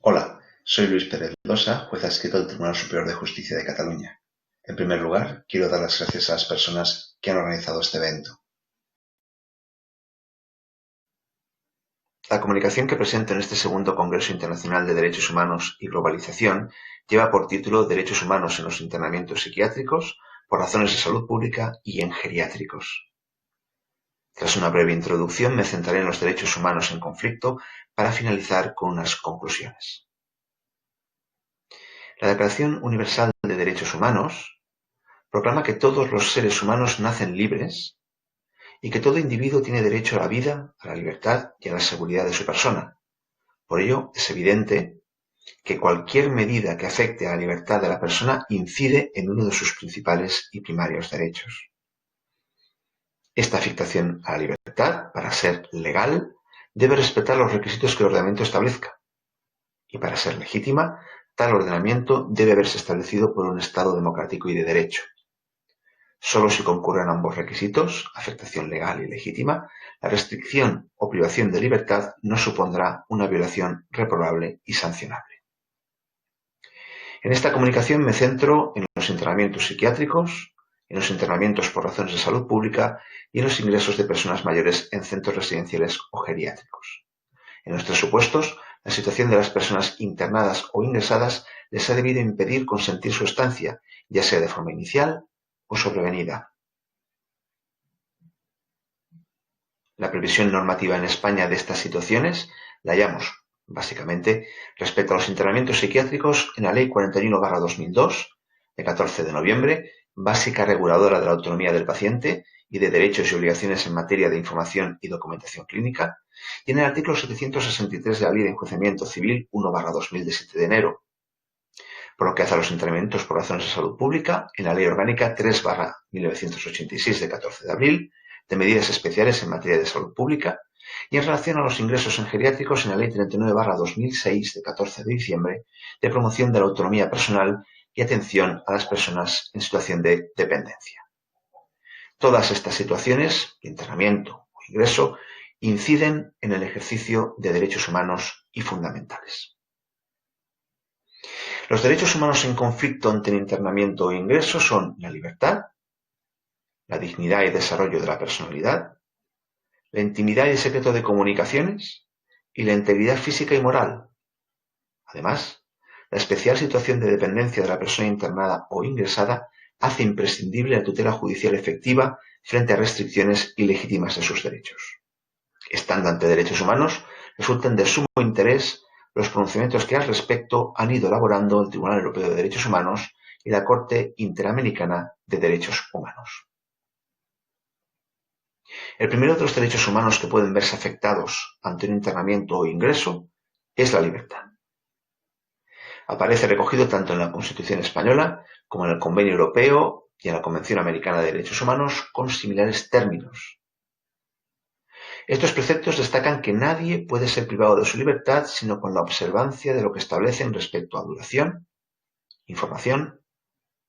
Hola, soy Luis Pérez Losa, juez adscrito del Tribunal Superior de Justicia de Cataluña. En primer lugar, quiero dar las gracias a las personas que han organizado este evento. La comunicación que presento en este segundo Congreso Internacional de Derechos Humanos y Globalización lleva por título Derechos Humanos en los internamientos psiquiátricos, por razones de salud pública y en geriátricos. Tras una breve introducción, me centraré en los derechos humanos en conflicto para finalizar con unas conclusiones. La Declaración Universal de Derechos Humanos proclama que todos los seres humanos nacen libres y que todo individuo tiene derecho a la vida, a la libertad y a la seguridad de su persona. Por ello, es evidente que cualquier medida que afecte a la libertad de la persona incide en uno de sus principales y primarios derechos. Esta afectación a la libertad, para ser legal, debe respetar los requisitos que el ordenamiento establezca. Y para ser legítima, tal ordenamiento debe haberse establecido por un Estado democrático y de derecho. Solo si concurren ambos requisitos, afectación legal y legítima, la restricción o privación de libertad no supondrá una violación reprobable y sancionable. En esta comunicación me centro en los internamientos psiquiátricos, en los internamientos por razones de salud pública y en los ingresos de personas mayores en centros residenciales o geriátricos. En los tres supuestos, la situación de las personas internadas o ingresadas les ha debido impedir consentir su estancia, ya sea de forma inicial o sobrevenida. La previsión normativa en España de estas situaciones la hallamos, básicamente, respecto a los internamientos psiquiátricos en la Ley 41/2002, de 14 de noviembre, básica reguladora de la autonomía del paciente y de derechos y obligaciones en materia de información y documentación clínica, y en el artículo 763 de la Ley de Enjuiciamiento Civil 1/2000 de 7 de enero, por lo que hace a los internamientos por razones de salud pública en la Ley Orgánica 3/1986 de 14 de abril, de medidas especiales en materia de salud pública, y en relación a los ingresos en geriátricos en la Ley 39/2006 de 14 de diciembre, de promoción de la autonomía personal y atención a las personas en situación de dependencia. Todas estas situaciones, internamiento o ingreso, inciden en el ejercicio de derechos humanos y fundamentales. Los derechos humanos en conflicto ante el internamiento o ingreso son la libertad, la dignidad y desarrollo de la personalidad, la intimidad y el secreto de comunicaciones y la integridad física y moral. Además, la especial situación de dependencia de la persona internada o ingresada hace imprescindible la tutela judicial efectiva frente a restricciones ilegítimas de sus derechos. Estando ante derechos humanos, resultan de sumo interés los pronunciamientos que al respecto han ido elaborando el Tribunal Europeo de Derechos Humanos y la Corte Interamericana de Derechos Humanos. El primero de los derechos humanos que pueden verse afectados ante un internamiento o ingreso es la libertad. Aparece recogido tanto en la Constitución española como en el Convenio Europeo y en la Convención Americana de Derechos Humanos con similares términos. Estos preceptos destacan que nadie puede ser privado de su libertad sino con la observancia de lo que establecen respecto a duración, información,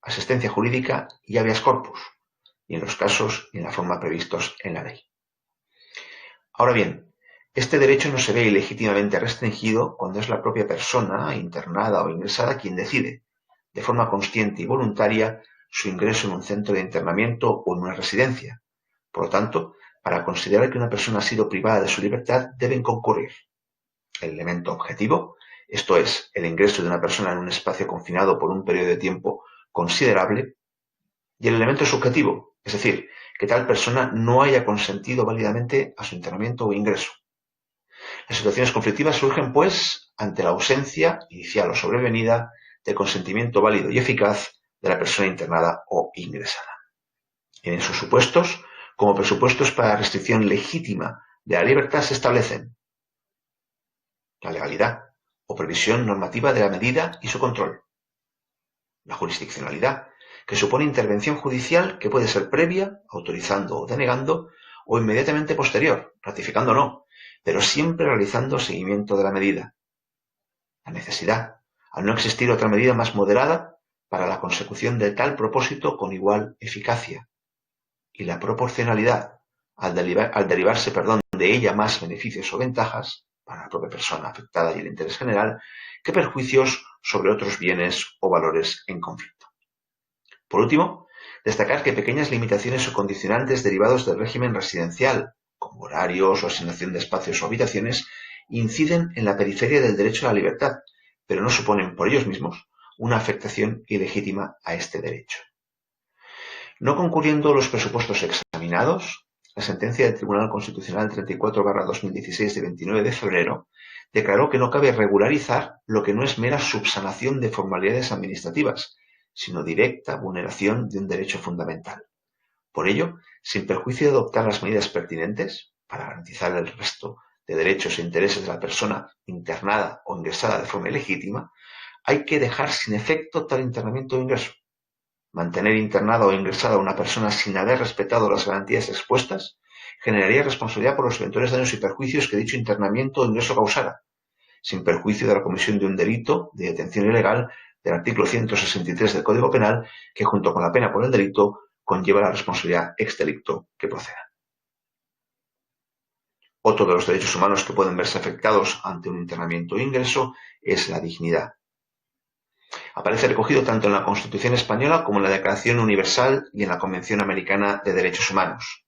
asistencia jurídica y habeas corpus, y en los casos y en la forma previstos en la ley. Ahora bien, este derecho no se ve ilegítimamente restringido cuando es la propia persona, internada o ingresada, quien decide, de forma consciente y voluntaria, su ingreso en un centro de internamiento o en una residencia. Por lo tanto, para considerar que una persona ha sido privada de su libertad, deben concurrir el elemento objetivo, esto es, el ingreso de una persona en un espacio confinado por un periodo de tiempo considerable, y el elemento subjetivo, es decir, que tal persona no haya consentido válidamente a su internamiento o ingreso. Las situaciones conflictivas surgen, pues, ante la ausencia, inicial o sobrevenida, de consentimiento válido y eficaz de la persona internada o ingresada. En esos supuestos, como presupuestos para la restricción legítima de la libertad, se establecen la legalidad o previsión normativa de la medida y su control, la jurisdiccionalidad, que supone intervención judicial que puede ser previa, autorizando o denegando, o inmediatamente posterior, ratificando o no, pero siempre realizando seguimiento de la medida. La necesidad, al no existir otra medida más moderada para la consecución de tal propósito con igual eficacia. Y la proporcionalidad, al derivarse de ella más beneficios o ventajas para la propia persona afectada y el interés general que perjuicios sobre otros bienes o valores en conflicto. Por último, destacar que pequeñas limitaciones o condicionantes derivados del régimen residencial, como horarios o asignación de espacios o habitaciones, inciden en la periferia del derecho a la libertad, pero no suponen por ellos mismos una afectación ilegítima a este derecho. No concurriendo los presupuestos examinados, la sentencia del Tribunal Constitucional 34/2016 de 29 de febrero declaró que no cabe regularizar lo que no es mera subsanación de formalidades administrativas, sino directa vulneración de un derecho fundamental. Por ello, sin perjuicio de adoptar las medidas pertinentes para garantizar el resto de derechos e intereses de la persona internada o ingresada de forma ilegítima, hay que dejar sin efecto tal internamiento o ingreso. Mantener internada o ingresada a una persona sin haber respetado las garantías expuestas generaría responsabilidad por los eventuales daños y perjuicios que dicho internamiento o ingreso causara, sin perjuicio de la comisión de un delito de detención ilegal del artículo 163 del Código Penal, que junto con la pena por el delito conlleva la responsabilidad ex delicto que proceda. Otro de los derechos humanos que pueden verse afectados ante un internamiento o ingreso es la dignidad. Aparece recogido tanto en la Constitución española como en la Declaración Universal y en la Convención Americana de Derechos Humanos.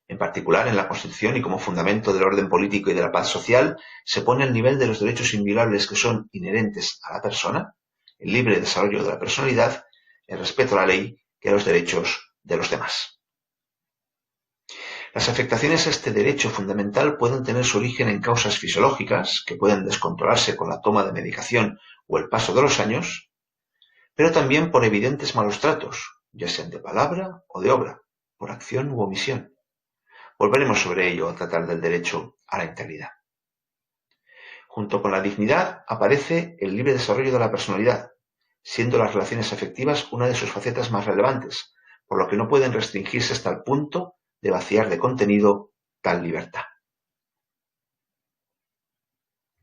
En particular, en la Constitución y como fundamento del orden político y de la paz social, se pone al nivel de los derechos inviolables que son inherentes a la persona, el libre desarrollo de la personalidad, el respeto a la ley y a los derechos de los demás. Las afectaciones a este derecho fundamental pueden tener su origen en causas fisiológicas, que pueden descontrolarse con la toma de medicación o el paso de los años, pero también por evidentes malos tratos, ya sean de palabra o de obra, por acción u omisión. Volveremos sobre ello al tratar del derecho a la integridad. Junto con la dignidad aparece el libre desarrollo de la personalidad, siendo las relaciones afectivas una de sus facetas más relevantes, por lo que no pueden restringirse hasta el punto de vaciar de contenido tal libertad.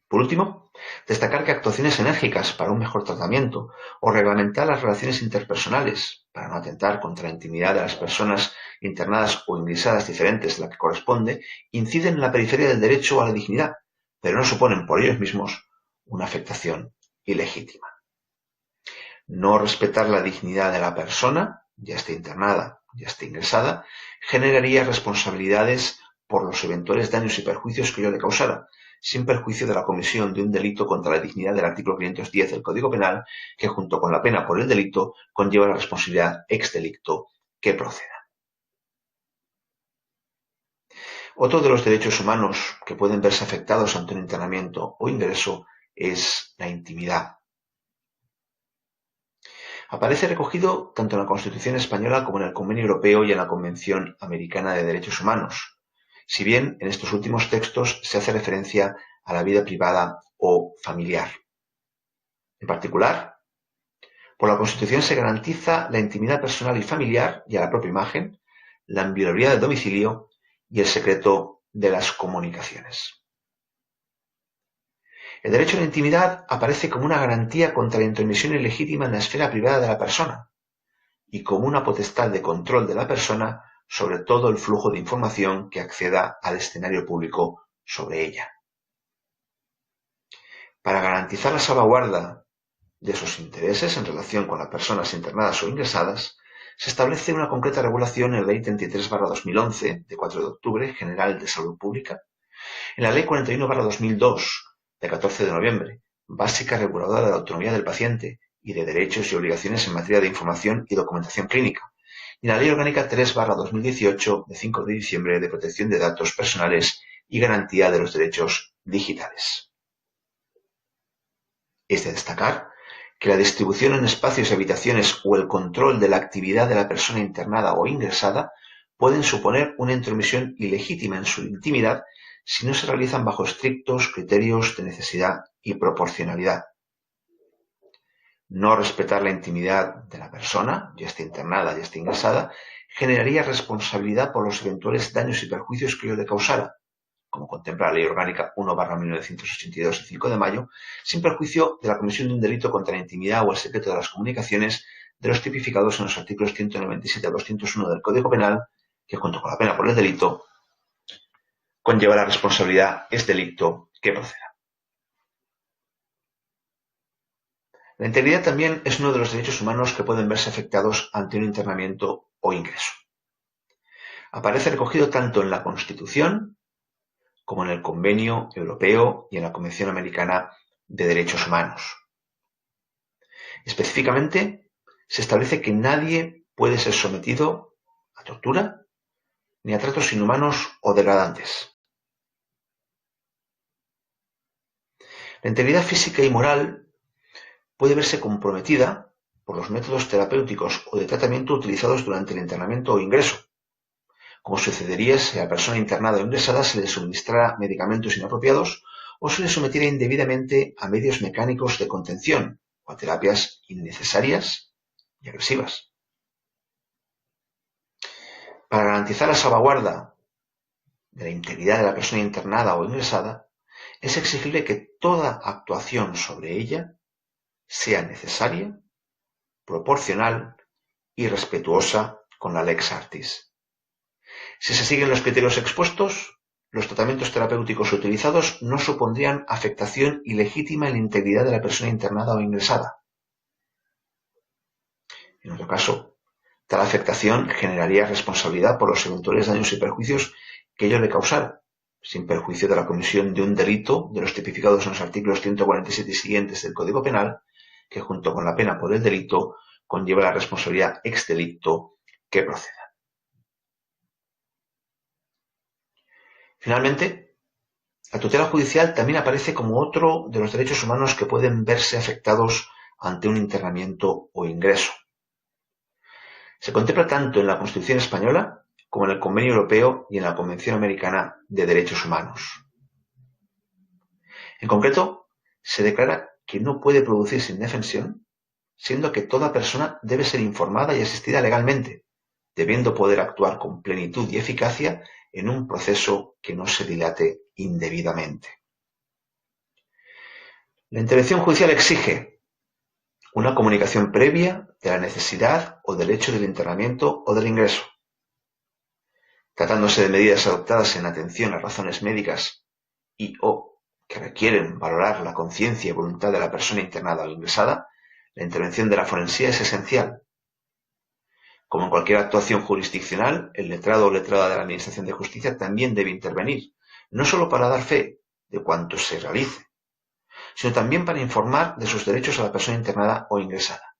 Por último, destacar que actuaciones enérgicas para un mejor tratamiento o reglamentar las relaciones interpersonales para no atentar contra la intimidad de las personas internadas o ingresadas diferentes de la que corresponde inciden en la periferia del derecho a la dignidad, pero no suponen por ellos mismos una afectación ilegítima. No respetar la dignidad de la persona, ya esté internada, ya esté ingresada, generaría responsabilidades por los eventuales daños y perjuicios que ello le causara, sin perjuicio de la comisión de un delito contra la dignidad del artículo 510 del Código Penal, que junto con la pena por el delito conlleva la responsabilidad ex delicto que proceda. Otro de los derechos humanos que pueden verse afectados ante un internamiento o ingreso es la intimidad. Aparece recogido tanto en la Constitución española como en el Convenio Europeo y en la Convención Americana de Derechos Humanos, si bien en estos últimos textos se hace referencia a la vida privada o familiar. En particular, por la Constitución se garantiza la intimidad personal y familiar y a la propia imagen, la inviolabilidad del domicilio y el secreto de las comunicaciones. El derecho a la intimidad aparece como una garantía contra la intromisión ilegítima en la esfera privada de la persona y como una potestad de control de la persona sobre todo el flujo de información que acceda al escenario público sobre ella. Para garantizar la salvaguarda de sus intereses en relación con las personas internadas o ingresadas, se establece una concreta regulación en la Ley 33/2011, de 4 de octubre, General de Salud Pública, en la Ley 41/2002, de 14 de noviembre, básica reguladora de la autonomía del paciente y de derechos y obligaciones en materia de información y documentación clínica, y la Ley Orgánica 3/2018, de 5 de diciembre, de protección de datos personales y garantía de los derechos digitales. Es de destacar que la distribución en espacios y habitaciones o el control de la actividad de la persona internada o ingresada pueden suponer una intromisión ilegítima en su intimidad si no se realizan bajo estrictos criterios de necesidad y proporcionalidad. No respetar la intimidad de la persona, ya esté internada, ya esté ingresada, generaría responsabilidad por los eventuales daños y perjuicios que ello le causara, como contempla la Ley Orgánica 1/1982 de 5 de mayo, sin perjuicio de la comisión de un delito contra la intimidad o el secreto de las comunicaciones de los tipificados en los artículos 197 a 201 del Código Penal, que junto con la pena por el delito conlleva la responsabilidad ex delicto que proceda. La integridad también es uno de los derechos humanos que pueden verse afectados ante un internamiento o ingreso. Aparece recogido tanto en la Constitución como en el Convenio Europeo y en la Convención Americana de Derechos Humanos. Específicamente, se establece que nadie puede ser sometido a tortura ni a tratos inhumanos o degradantes. La integridad física y moral puede verse comprometida por los métodos terapéuticos o de tratamiento utilizados durante el internamiento o ingreso, como sucedería si a la persona internada o ingresada se le suministrara medicamentos inapropiados o se le sometiera indebidamente a medios mecánicos de contención o a terapias innecesarias y agresivas. Para garantizar la salvaguarda de la integridad de la persona internada o ingresada, es exigible que toda actuación sobre ella sea necesaria, proporcional y respetuosa con la lex artis. Si se siguen los criterios expuestos, los tratamientos terapéuticos utilizados no supondrían afectación ilegítima en la integridad de la persona internada o ingresada. En otro caso, tal afectación generaría responsabilidad por los eventuales daños y perjuicios que ello le causara, sin perjuicio de la comisión de un delito de los tipificados en los artículos 147 y siguientes del Código Penal, que junto con la pena por el delito conlleva la responsabilidad ex delicto que proceda. Finalmente, la tutela judicial también aparece como otro de los derechos humanos que pueden verse afectados ante un internamiento o ingreso. Se contempla tanto en la Constitución española como en el Convenio Europeo y en la Convención Americana de Derechos Humanos. En concreto, se declara que no puede producirse indefensión, siendo que toda persona debe ser informada y asistida legalmente, debiendo poder actuar con plenitud y eficacia en un proceso que no se dilate indebidamente. La intervención judicial exige una comunicación previa de la necesidad o del hecho del internamiento o del ingreso. Tratándose de medidas adoptadas en atención a razones médicas y o que requieren valorar la conciencia y voluntad de la persona internada o ingresada, la intervención de la forensía es esencial. Como en cualquier actuación jurisdiccional, el letrado o letrada de la Administración de Justicia también debe intervenir, no solo para dar fe de cuanto se realice, sino también para informar de sus derechos a la persona internada o ingresada.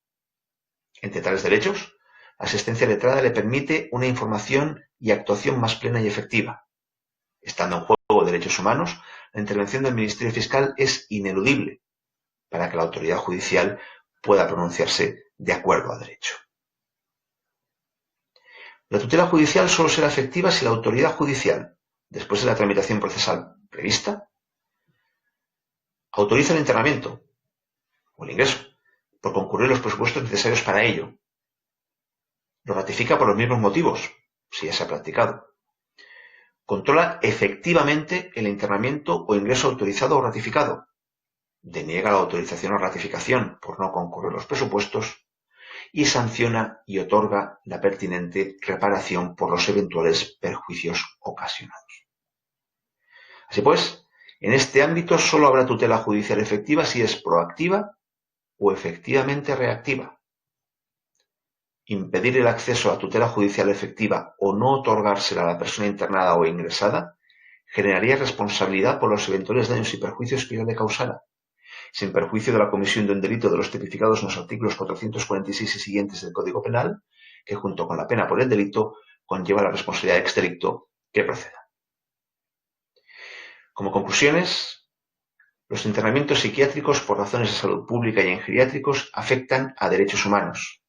Entre tales derechos, la asistencia letrada le permite una información y actuación más plena y efectiva. Estando en juego derechos humanos, la intervención del Ministerio Fiscal es ineludible para que la autoridad judicial pueda pronunciarse de acuerdo a derecho. La tutela judicial solo será efectiva si la autoridad judicial, después de la tramitación procesal prevista, autoriza el internamiento o el ingreso por concurrir los presupuestos necesarios para ello. Lo ratifica por los mismos motivos, si ya se ha practicado. Controla efectivamente el internamiento o ingreso autorizado o ratificado. Deniega la autorización o ratificación por no concurrir los presupuestos y sanciona y otorga la pertinente reparación por los eventuales perjuicios ocasionados. Así pues, en este ámbito solo habrá tutela judicial efectiva si es proactiva o efectivamente reactiva. Impedir el acceso a tutela judicial efectiva o no otorgársela a la persona internada o ingresada generaría responsabilidad por los eventuales daños y perjuicios que ello le causara, sin perjuicio de la comisión de un delito de los tipificados en los artículos 446 y siguientes del Código Penal, que junto con la pena por el delito conlleva la responsabilidad ex delicto que proceda. Como conclusiones, los internamientos psiquiátricos por razones de salud pública y en geriátricos afectan a derechos humanos.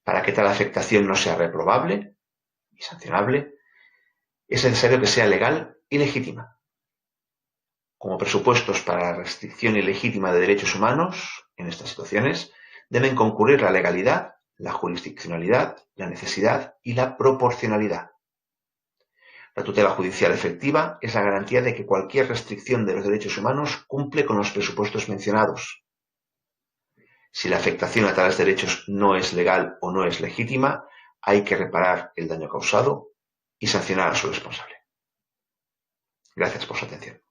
Para que tal afectación no sea reprobable y sancionable, es necesario que sea legal y legítima. Como presupuestos para la restricción ilegítima de derechos humanos, en estas situaciones, deben concurrir la legalidad, la jurisdiccionalidad, la necesidad y la proporcionalidad. La tutela judicial efectiva es la garantía de que cualquier restricción de los derechos humanos cumple con los presupuestos mencionados. Si la afectación a tales derechos no es legal o no es legítima, hay que reparar el daño causado y sancionar a su responsable. Gracias por su atención.